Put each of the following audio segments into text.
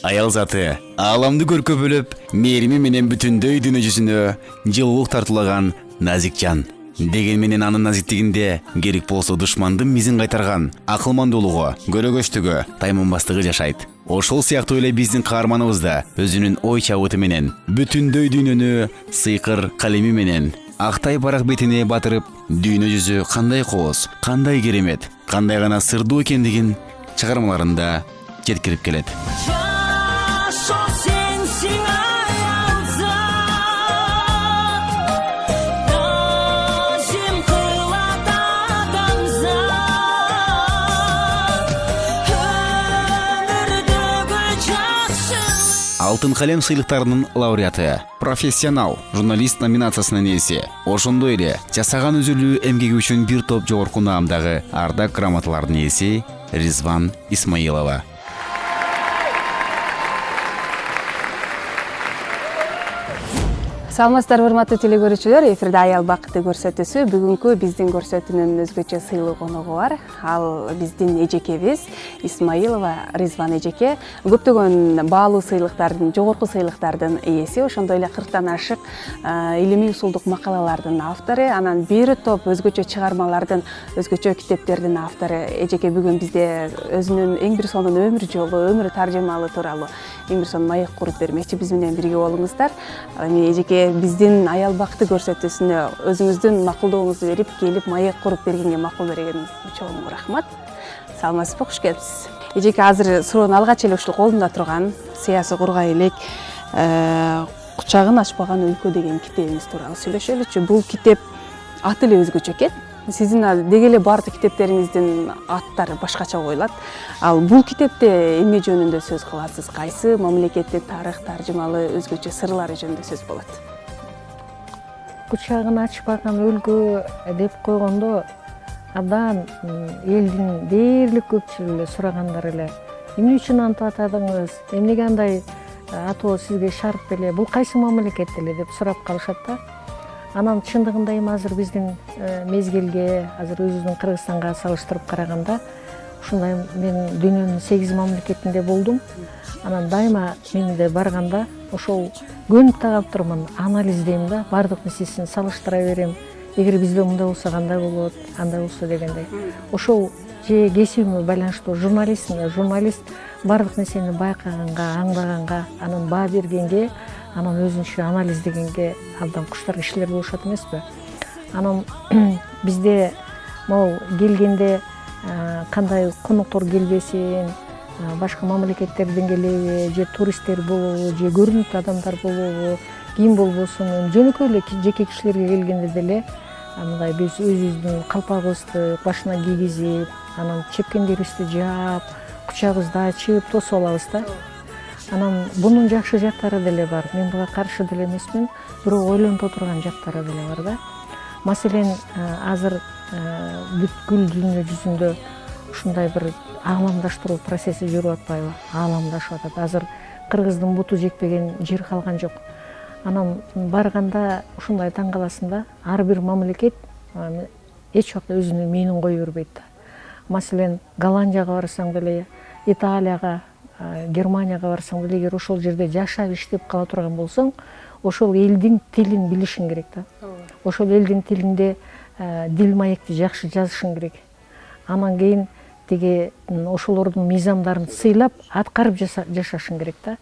аял заты ааламды көркө бөлөп, мээрими менен бүтүндөй дүнө жүзүнө жылуулук тартуулаган назик жан. Деген менен анын назиктигинде керек болсо душмандын мизин кайтарган акылмандуулугу, көрөгөчтүгү, тайманбастыгы жашайт. Ошол сыяктуу эле биздин каарманыбыз да өзүнүн ой чабыты менен бүтүндөй дүйнөнү сыйкыр калеми менен актай барак бетине батырып, дүйнө жүзү кандай кооз, кандай керемет, кандай гана сырдуу экендигин чыгармаларында жеткирип келет. Алтын калем сыйлыктарынын лауреаты, профессионал журналист номинациясынын ээси, ошондой эле жасаган үзүлүү эмгеги үчүн бир топ жогорку наамдагы ардак грамоталардын ээси Ризван Исмаилова. Саламатсыздарбы, урматтуу телекөрүүчүлөр, эфирде аял бакыты көрсөтүүсү. Бүгүнкү биздин көрсөтүүнүн өзгөчө сыйлуу коногу бар. Ал биздин эжекебиз Исмаилова Ризван эжеке. Көптөгөн баалуу сыйлыктардын, жогорку сыйлыктардын ээси, ошондой эле 40тан ашык илимий усулдук макалалардын автору, анан бир топ өзгөчө чыгармалардын, өзгөчө китептердин автору. Эжеке бүгүн бизде өзүнүн эң бир сонун өмүр жолу, өмүр таржымалы тууралуу эң бир сонун маек куруп бермекчи. Биз менен бирге болуңуздар. Эми эжеке биздин аял бакыты көрсөтүүсүнө өзүңүздүн макулдооңузду берип, келип маек куруп бергенге макул бергениңиз үчүн чоң рахмат. Саламатсызбы, куш келипсиз. Эжеке азыр суроону алгач эле ушул колумда турган Сыясы кургай элек кучагын ачпаган өлкө деген китебиңиз тууралуу сүйлөшөлүчү. Бул китеп аты эле өзгөчө экен. Сиздин деги эле баардык китептериңиздин аттары башкача коюлат. Ал бул китепте эмне жөнүндө сөз кыласыз? Кайсы мамлекеттик тарых, таржымалы өзгөчө сырлары жөнүндө сөз болот? Кучагын ачпаган өлкө деп койгондо абдан элдин дээрлик көпчүлүгү сурагандар эле. Эмне үчүн антип атадыңыз? Эмнеге андай атоо сизге шарт эле? Бул кайсы мамлекет эле деп сурап калышат да. Анан чындыгында эми азыр биздин мезгилге, азыр өзүбүздүн Кыргызстанга салыштырып караганда, ушундай мен дүйнөнүн 8 мамлекетинде болдум. Анан дайыма менде барганда ошол көнүп тагап турмун, анализдейм да, баардык нерсесин салыштыра берем. Эгер бизде мындай болсо кандай болот, андай болсо дегендей. Ошол же кесибиме байланыштуу журналист баардык нерсени байкаганга, аңлаганга, анан баа бергенге, анан өзүнчө анализдегенге абдан куштар кишилер болушат эмеспи? Анан бизде могу келгенде кандай коноктор келбесин, башка мамлекеттерден келеби, же туристтер болобу, же көрүнүктүү адамдар болобу, ким болбосун, жөнөкөй эле жеке кишилерге келгенде деле мындай биз өзүбүздүн калпагыбызды башына кийгизип, анан чепкендерибизди жаап, кучагыбызды ачып тосуп алабыз да. Анан бунун жакшы жактары деле бар. Мен буга каршы деле эмесмин, бирок ойлонто турган жактары деле бар да. Маселен, азыр бүткүл дүйнө жүзүндө ушундай бир ааламдаштыруу процесси жүрүп атпайбы? Ааламдашып атат. Азыр Кыргыздын буту жекпеген жер калган жок. Анан барганда ушундай таң каласың да, ар бир мамлекет эч убакта өзүнүн мээнин кое бербейт да. Маселен, Голландияга барсаң деле, Италияга, Германияга барсаң деле, эгер ошол жерде жашап иштеп кала турган болсоң, ошол элдин тилин билишиң керек да. Ошол элдин тилинде дил маекти жакшы жазышың керек. Анан кийин тиги ошолордун мыйзамдарын сыйлап, аткарып жашашың керек да.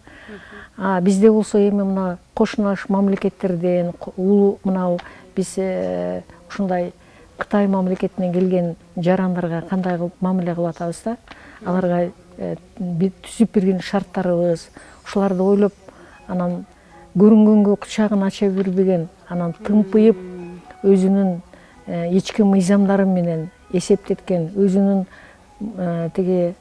Бизде болсо эми мына кошуналаш мамлекеттерден мынау биз ушундай Кытай мамлекетинен келген жарандарга кандай кылып мамиле кылып атабыз да. Аларга түзүп берген шарттарыбыз, ушуларды ойлоп, анан көрүнгөнгө кучагын ача бербеген, анан тымпыйып өзүнүн ички мыйзамдары менен эсептеткен, өзүнүн тиги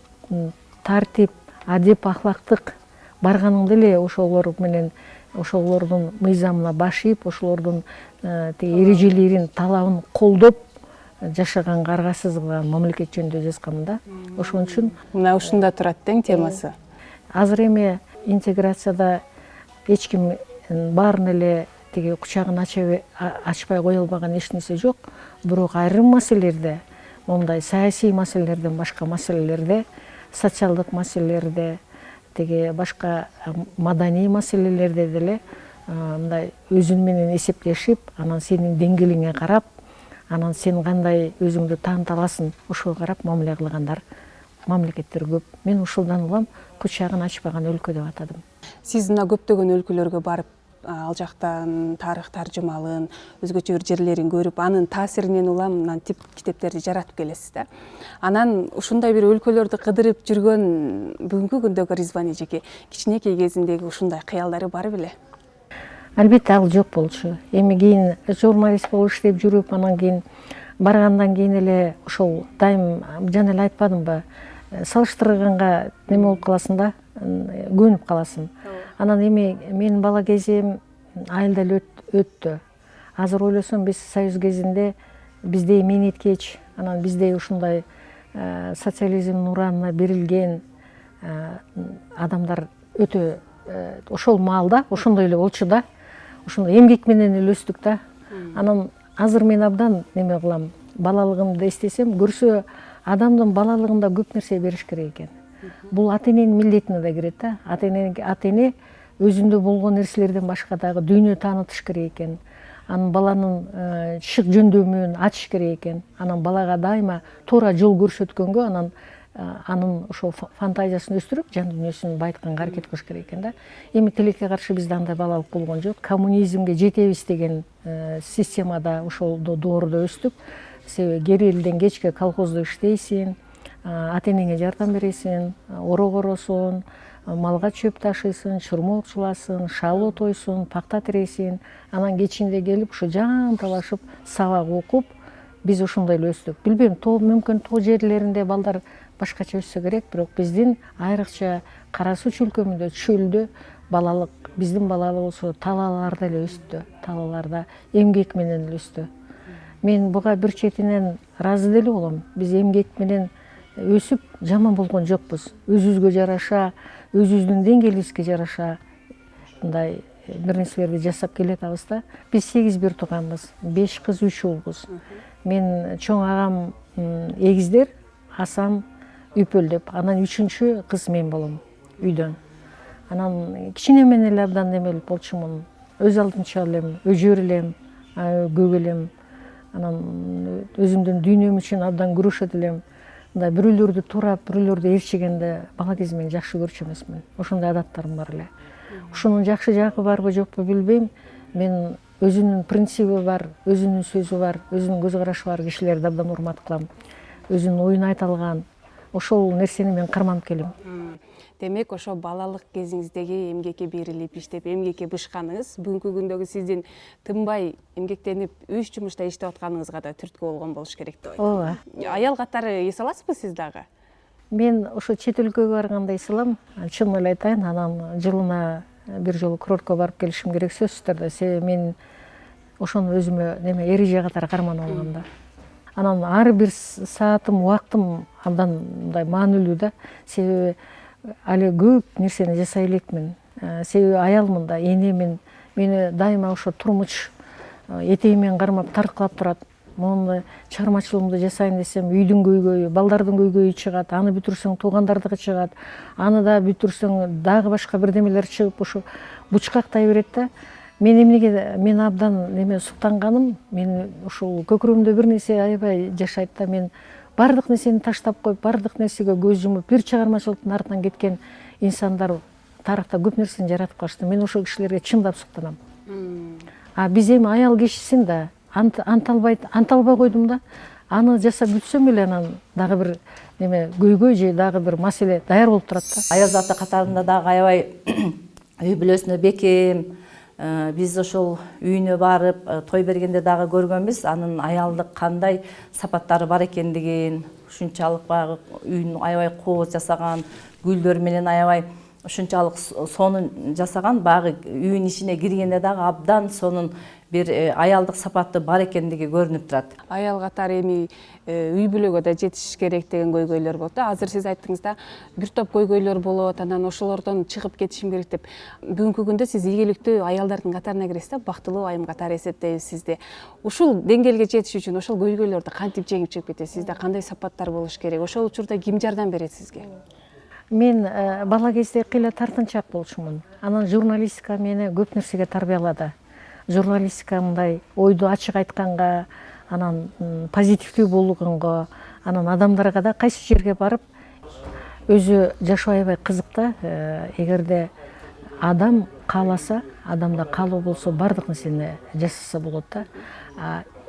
тартип, адеп, ахлактык барганыңда эле ошолор менен ошолордун мыйзамына баш ийип, ошолордун тиги эрежелерин, талабын колдоп жашаганга аргасыз кылган мамлекет жөнүндө жазгам да. Ошон үчүн Мына ушунда турат тең темасы. Азыр эми интеграцияда эч ким баарын эле тиги кучагын ачпай кое албаган эч нерсе жок. Бирок айрым маселелерде, мондай саясий маселелерден башка маселелерде, социалдык маселелерде, тиги башка маданий маселелерде деле мындай өзүң менен эсептешип, анан сенин деңгээлиңе карап, анан сен кандай өзүңдү тааныта аласың, ошого карап мамиле кылгандар мамлекеттер көп. Мен ушулдан улам кучагын ачпаган өлкө деп атадым. Сиз мына көптөгөн өлкөлөргө барып, ал жактан тарых таржымалын, өзгөчө бир жерлерин көрүп, анын таасиринен улам мына тип китептерди жаратып келесиз да. Анан ушундай бир өлкөлөрдү кыдырып жүргөн бүгүнкү күндөгү Ризван эжеке кичинекей кезиндеги ушундай кыялдары бар беле? Албетте ал жок болчу. Эми кийин журналист болуп иштеп жүрүп, анан кийин баргандан кийин эле ошол дайым жана эле айтпадымбы, салыштырганга неме болуп каласың да, көнүп каласың. Анан эми менин бала кезим айылда эле өттү. Азыр ойлосом биз Союз кезинде биздей мээнеткеч, анан биздей ушундай социализмдин уранына берилген адамдар өтө ошол маалда ошондой эле болчу да. Ошондой эмгек менен эле өстүк да. Анан азыр мен абдан неме кылам, балалыгымды эстесем, көрсө адамдын балалыгында көп нерсе бериш керек экен. Бул ата эненин милдетине да кирет да. Ата эне өзүндө болгон нерселерден башка дагы дүйнө таанытыш керек экен. Анын баланын шык жөндөмүн ачыш керек экен. Анан балага дайыма туура жол көрсөткөнгө анын ошол фантазиясын өстүрүп, жан дүйнөсүн байытканга аракет кылыш керек экен да. Эми тилекке каршы бизде андай балалык болгон жок. Коммунизмге жетебиз деген системада ошол доордо өстүк. Себеби кери элден кечке колхоздо иштейсиң, ата энеңе жардам бересиң, орог оросуң, малга чөп ташыйсың, чурмок чуласың, шал отойсуң, пакта тирейсиң, анан кечинде келип ушу жан талашып сабак окуп, биз ошондой эле өстүк. Билбейм, мүмкүн тоо жерлеринде балдар башкача өссө керек, бирок биздин айрыкча Кара Суу чөлкөмүндө, чөлдө балалык, биздин балалык болсо талааларда эле өстү, талааларда эмгек менен эле өстү. Мен буга бир четинен ыраазы деле болом. Биз эмгек менен өсүп жаман болгон жокпуз. Өзүбүзгө жараша, өзүбүздүн деңгээлибизге жараша мындай бир нерселерди жасап келатабыз да. Биз 8 бир тууганбыз, 5 кыз, 3 уулбуз. Мен чоң агам эгиздер, асам үпөл деп, анан 3-чү кыз мен болом үйдөн. Анан кичине мен эле абдан немелип болчумун. Өз алдынча элем, өжөр элем, көк элем. Анан өзүмдүн дүйнөм үчүн абдан күрөшөт элем. Мындай бирөөлөрдү турап, бирөөлөрдү ээрчигенде бала кезимден жакшы көрчү эмесмин. Ошондой адаттарым бар эле. Ушунун жакшы жагы барбы жокпу билбейм. Мен өзүнүн принциби бар, өзүнүн сөзү бар, өзүнүн көз карашы бар кишилерди абдан урмат кылам. Өзүнүн оюн айта алган. Ошол нерсени мен карманып келем. Демек, ошо балалык кезиңиздеги эмгекке берилип иштеп, эмгекке бышканыңыз бүгүнкү күндөгү сиздин тынбай эмгектенип үч жумушта иштеп атканыңызга да түрткү болгон болуш керек деп Ооба. Аял катары эс аласызбы сиз дагы? Мен ошо чет өлкөгө барганда эс алам. Чын эле айтайын, анан жылына бир жолу курортко барып келишим керек сөзсүз түрдө. Себеби мен ошону өзүмө неме эреже катары карманып алгам да. Анан ар бир саатым, убактым абдан мындай маанилүү да. Себеби али көп нерсени жасай элекмин. Себеби аялмын да, энемин. Мени дайыма ошо турмуш этегимен кармап тарткылап турат. Мону чыгармачылыгымды жасайын десем, үйдүн көйгөйү, балдардын көйгөйү чыгат, аны бүтүрсөң туугандардыгы чыгат, аны да бүтүрсөң дагы башка бирдемелер чыгып ошо бучкактай берет да. Мен эмнеге мен абдан неме суктанганым, мен ушул көкүрөгүмдө бир нерсе аябай жашайт да. Мен бардык нерсени таштап коюп, бардык нерсеге көз жумуп, бир чыгармачылыктын артынан кеткен инсандар тарыхта көп нерсени жаратып калышты. Мен ошол кишилерге чындап суктанам. Биз эми аял кишисин да анталбай койдум да. Аны жасап бүтсөм эле анан дагы бир неме көйгөй же дагы бир маселе даяр болуп турат да. Аял заты катарында дагы аябай үй бүлөсүнө бекем, биз ошол үйүнө барып той бергенде дагы көргөнбүз, анын аялдык кандай сапаттары бар экендигин, ушунчалык баягы үйүн аябай кооз жасаган, гүлдөр менен аябай ушунчалык сонун жасаган, баягы үйүн ичине киргенде дагы абдан сонун бир аялдык сапаты бар экендиги көрүнүп турат. Аял катары эми үй бүлөгө да жетиш керек деген көйгөйлөр болот да. Азыр сиз айттыңыз да, бир топ көйгөйлөр болот, анан ошолордон чыгып кетишим керек деп. Бүгүнкү күндө сиз ийгиликтүү аялдардын катарына киресиз да, бактылуу айым катары эсептейбиз сизди. Ушул деңгээлге жетиш үчүн ошол көйгөйлөрдү кантип жеңип чыгып кетесиз? Сизде кандай сапаттар болуш керек? Ошол учурда ким жардам берет сизге? мен бала кезде кыйла тартынчаак болчумун. Анан журналистика мени көп нерсеге тарбиялады. Журналистика мындай ойду ачык айтканга, анан позитивдүү болгонго, анан адамдарга да кайсы жерге барып өзү жашоо аябай кызык да. Эгерде адам кааласа, адамда каалоо болсо баардык нерсени жасаса болот да.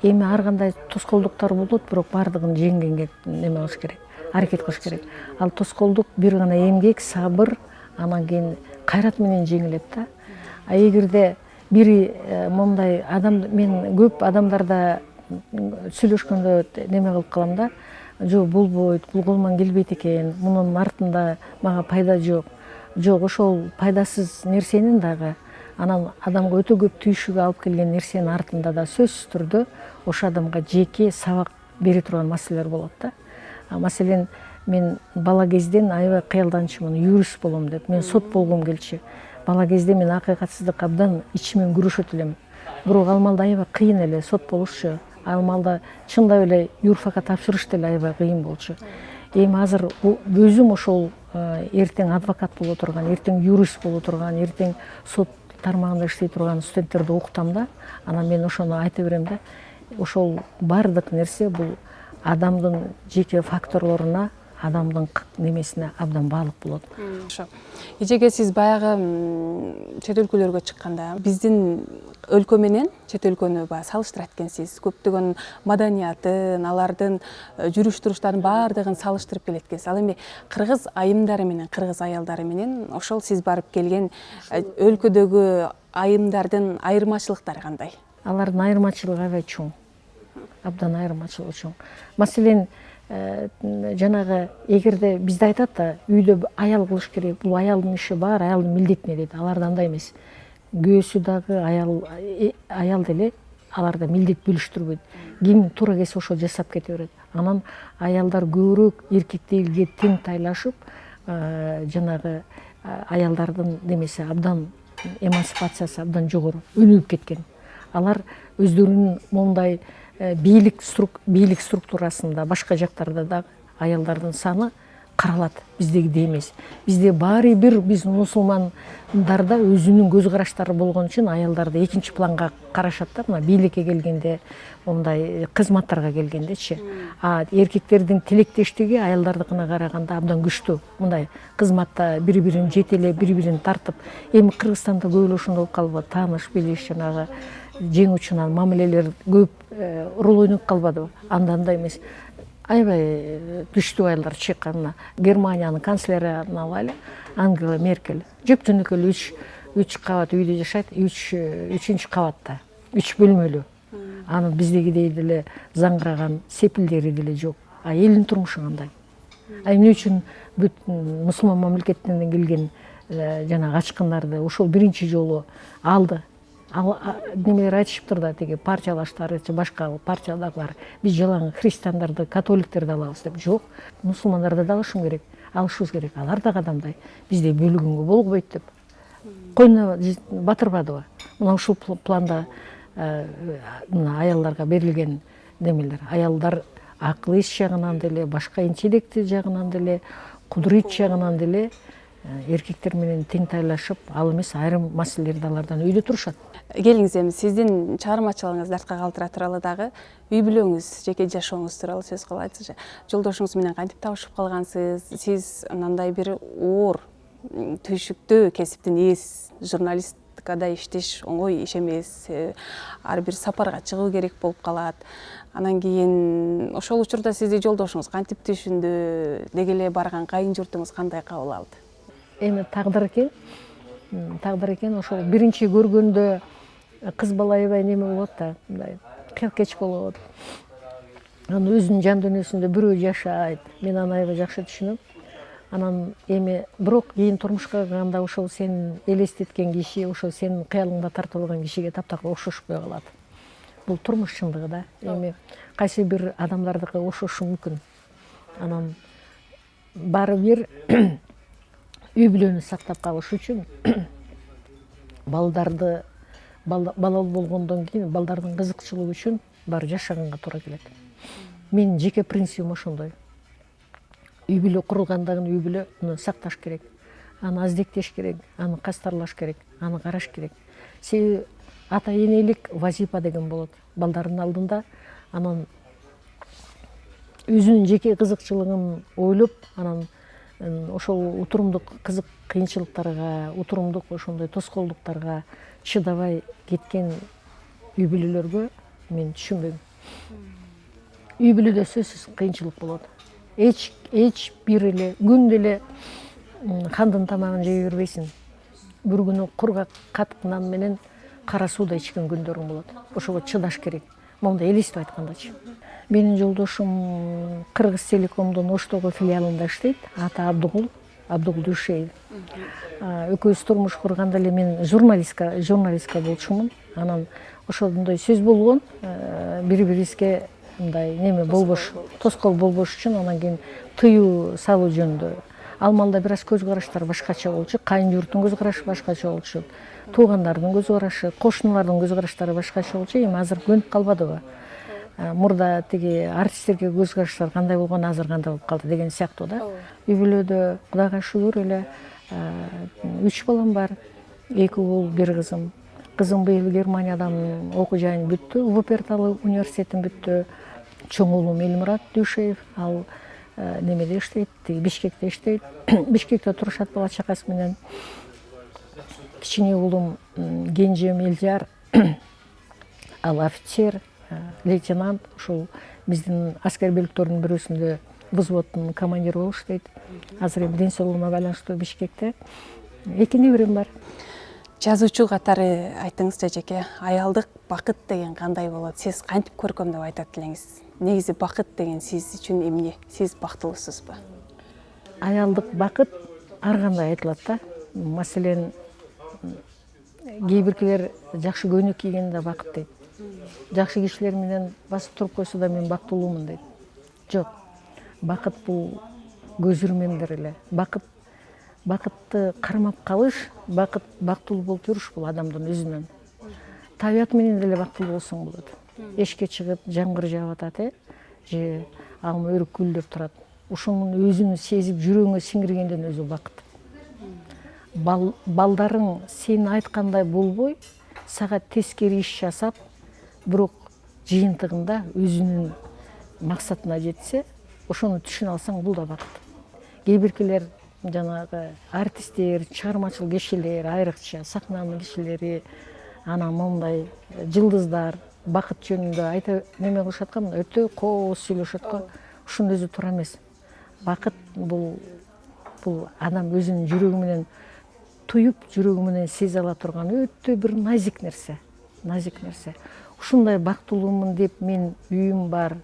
Эми ар кандай тоскоолдуктар болот, бирок баардыгын жеңгенге неме кылыш керек, аракет кылыш керек. Ал тоскоолдук бир гана эмгек, сабыр, анан кийин кайрат менен жеңилет да. Эгерде бири мондай адам, мен көп адамдарда сүйлөшкөндө неме кылып калам да, жок болбойт, бул колуман келбейт экен, мунун артында мага пайда жок. Жок, ошол пайдасыз нерсенин дагы, анан адамга өтө көп түйшүгө алып келген нерсенин артында да сөзсүз түрдө ошол адамга жеке сабак бере турган маселелер болот да. Маселен, мен бала кезден аябай кыялданчумун, юрист болом деп. Мен сот болгум келчү. Бала кезде мен акыйкатсыздык абдан ичимен күрөшөт элем. Бирок ал маалда аябай кыйын эле сот болушчу. Ал маалда чындап эле юрфакка тапшырыш деле аябай кыйын болчу. Эми азыр өзүм ошол эртең адвокат боло турган, эртең юрист боло турган, эртең сот тармагында иштей турган студенттерди окутам да. Анан мен ошону айта берем да. Ошол баардык нерсе бул адамдын жеке факторлоруна, адамдын немесине абдан баалык болот. Ошо. Эжеге сиз баягы чет өлкөлөргө чыкканда биздин өлкө менен чет өлкөнү баягы салыштыра эткенсиз. Көптөгөн маданиятын, алардын жүрүш туруштарын баардыгын салыштырып келеткенсиз. Ал эми кыргыз айымдары менен кыргыз аялдары менен ошол сиз барып келген өлкөдөгү айымдардын айырмачылыктары кандай? Алардын айырмачылыгы аябай чоң. Абдан айырмачылыгы чоң. Маселен, жанагы эгерде бизде айтат да, үйдө аял кылыш керек, бул аялдын иши бар, аялдын милдетине дейт. Аларда андай эмес. Күйөөсү дагы аял деле аларда милдет бөлүштүрбөйт. Ким туура келсе ошол жасап кете берет. Анан аялдар көбүрөөк эркектерге тең тайлашып, жанагы аялдардын немеси абдан эмансипациясы абдан жогору, өнүгүп кеткен. Алар өздөрүнүн мондай бийлик структурасында, башка жактарда да аялдардын саны каралат, биздегидей эмес. Бизде баары бир, биз мусулмандарда өзүнүн көз караштары болгон үчүн аялдарды экинчи планга карашат да, мына бийликке келгенде, мондай кызматтарга келгендечи. Эркектердин тилектештиги аялдардыкына караганда абдан күчтүү. Мындай кызматта бири-бирин жетелеп, бири-бирин тартып, эми Кыргызстанда көп эле ошондой болуп калбы, тааныш билиш, жанагы жең учунан мамилелер көп роль ойноп калбадыбы? Андай эмес. Аябай күчтүү аялдар чыккан. Германиянын канцлерин алайлы, Ангела Меркель. Жөп-жөнөкөй 3 кабат үйдө жашайт, 3-үчүнчү кабатта, 3 бөлмөлүү. Анын биздегидей деле заңгыраган сепилдери деле жок. Элдин турмушу кандай? Эмне үчүн бүт мусулман мамлекеттеринен келген жана качкындарды ошол биринчи жолу алды? Немелер айтышыптыр да, теги партиялаштар, башка партиядагылар, биз жалаң христиандарды, католиктерди алабыз деп. Жок, мусулмандарды да алышыбыз керек. Алар да адамдай, бизде бөлүнгөнгө болбойт деп. Койнуна батырбадыбы? Мына ушул планда мына аялдарга берилген немелер. Аялдар акыл эс жагынан деле, башка интеллекти жагынан деле, кудурет жагынан деле эркектер менен тең тайлашып, ал эмес айрым маселелерди алардан үйдө турушат. Келиңиз, эми сиздин чыгармачылыгыңызды артка калтыра туралы дагы үй бүлөңүз, жеке жашооңуз тууралуу сөз кылайсызчы. Жолдошуңуз менен кантип табышып калгансыз? Сиз мындай бир оор, түйшүктүү кесиптин ээси, журналистикада иштеш оңой иш эмес. Ар бир сапарга чыгуу керек болуп калат. Анан кийин ошол учурда сизди жолдошуңуз кантип түшүндү? Деги эле барган кайын журтуңуз кандай кабыл алды? Эми тагдыр экен, ошол биринчи көргөндө кыз бала аябай неме болот да, мындай кыйкеч болот. Анан өзүнүн жан дүйнөсүндө бирөө жашайт. Мен аны аябай жакшы түшүнөм. Анан эми бирок кийин турмушка кырганда ошол сени элестеткен киши, ошол сенин кыялыңда тартып алган кишиге таптакыр окшошпой калат. Бул турмуш чындыгы да. Эми кайсы бир адамдардыкы окшошу мүмкүн. Анан баары бир үй бүлөнү сактап калыш үчүн балалуу болгондон кийин балдардын кызыкчылыгы үчүн баары жашаганга туура келет. Менин жеке принцибим ошондой. үй бүлө курулгандагы үй бүлөнү сакташ керек, аны аздектеш керек, аны кастарлаш керек, аны караш керек. Себеби ата энелик вазипа деген болот балдардын алдында. Анан өзүнүн жеке кызыкчылыгын ойлоп, анан ошол утурумдук кызык кыйынчылыктарга, утурумдук ошондой тоскоолдуктарга чыдабай кеткен үй бүлөлөргө мен түшүнбөйм. Үй бүлөдө сөзсүз кыйынчылык болот. Эч бир эле күндө эле кандын тамагын жей бербейсиң. Бир күнү кургак катык нан менен кара сууда ичкен күндөрүң болот. Ошого чыдаш керек. Монда элестип айткандачы. Менин жолдошум Кыргыз Телекомдун Оштогу филиалында иштейт. Аты Абдугул Дүйшеев. Экөөбүз турмуш курганда эле мен журналистка болчумун. Анан ошондой сөз болгон, бири-бирибизге мындай неме болбош, тоскоол болбош үчүн анан кийин тыюу салуу жөнүндө. Ал маалда бир аз көз караштар башкача болчу, кайын журттун көз карашы башкача болчу, туугандардын көз карашы, кошуналардын көз караштары башкача болчу. Эми азыр көнүп калбадыбы? Мурда тиги артисттерге көз караштар кандай болгон, азыр кандай болуп калды деген сыяктуу да. Үй бүлөдө Кудайга шүгүр эле 3 балам бар. 2 уул, 1 кызым. Кызым быйыл Германиядан окуу жайын бүттү, Вуперталы университетин бүттү. Чоң уулум Элмурат Дүйшеев, ал немеде иштейт, Бишкекте иштейт. Бишкекте турушат бала чакасы менен. Кичине уулум Кенжем Элжар, ал офицер, лейтенант, ушул биздин аскер бөлүктөрдүн бирөөсүндө взводдун командиры болуп иштейт. Азыр эми ден соолугуна байланыштуу Бишкекте. 2 неберем бар. Жазуучу катары айтыңызчы эжеке, аялдык бакыт деген кандай болот? Сиз кантип көркөмдөп айтат элеңиз? Негизи бакыт деген сиз үчүн эмне? Сиз бактылуусузбу? Аялдык бакыт ар кандай айтылат да. Маселен, кээ биркилер жакшы көйнөк кийгенде бакыт дейт. Жакшы кишилер менен басып туруп койсо да мен бактылуумун дейт. Жок. Бакыт бул көз ирмемдер эле. Бакытты кармап калыш, бактылуу болуп жүрүш бул адамдын өзүнөн. Табият менен деле бактылуу болсоң болот. Эшикке чыгып жамгыр жаап атат, же алма өрүк гүлдөп турат. Ушунун өзүн сезип жүрөгүңө сиңиргенден өзү бакыт. Балдарың сен айткандай болбой, сага тескери иш жасап, бирок жыйынтыгында өзүнүн максатына жетсе, ошону түшүнө алсаң, бул да бакыт. Кээ биркилер жанагы артисттер, чыгармачыл кишилер, айрыкча сахнанын кишилери, анан момундай жылдыздар бакыт жөнүндө айта неме кылышат го, өтө кооз сүйлөшөт го. Ушунун өзү туура эмес. Бакыт бул адам өзүнүн жүрөгү менен туюп, жүрөгү менен сезе ала турган өтө бир назик нерсе. Ушундай бактылуумун деп мен үйүм бар,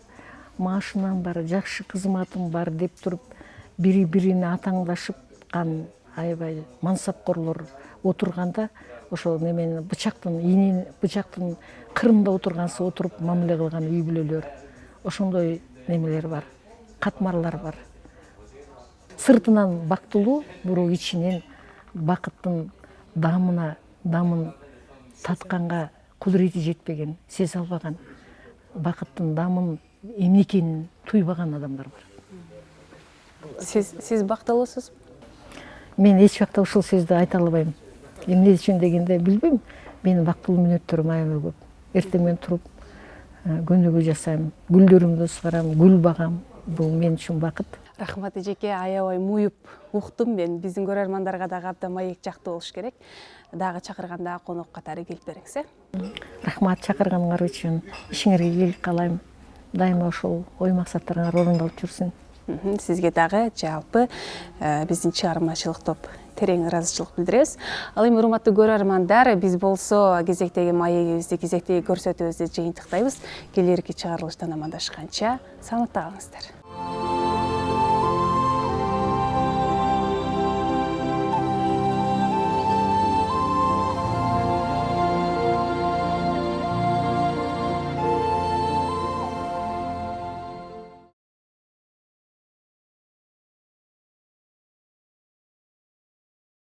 машинам бар, жакшы кызматым бар деп туруп, бири-бирине атаңдашыпкан аябай мансапкорлор отурганда, ошол немени бычактын кырында отургансып отуруп мамиле кылган үй бүлөлөр, ошондой немелер бар, катмарлар бар. Сыртынан бактылуу, бирок ичинен бакыттын дамын татканга кудурети жетпеген, сезе албаган, бакыттын дамын эмне экенин туйбаган адамдар бар. Сиз бактылуусузбу? Мен эч убакта ушул сөздү айта албайм. Эмне үчүн дегенде билбейм. Менин бактылуу мүнөттөрүм аябай көп. Эртең менен туруп көнүгүү жасайм, гүлдөрүмдү сугарам, гүл багам. Бул мен үчүн бакыт. Рахмат эжеке, аябай муюп уктум мен. Биздин көрөрмандарга дагы абдан маек жактуу болуш керек. Дагы чакырганда конок катары келип бериңиз. Рахмат чакырганыңар үчүн. Ишиңерге ийгилик каалайм. Дайыма ошол ой максаттарыңар орундалып жүрсүн. Сизге дагы жалпы биздин чыгармачылык топ терең ыраазычылык билдиребиз. Ал эми урматтуу көрөрмандар, биз болсо кезектеги маегибизди, кезектеги көрсөтүүбүздү жыйынтыктайбыз. Келерки чыгарылыштан амандашканча саламатта калыңыздар.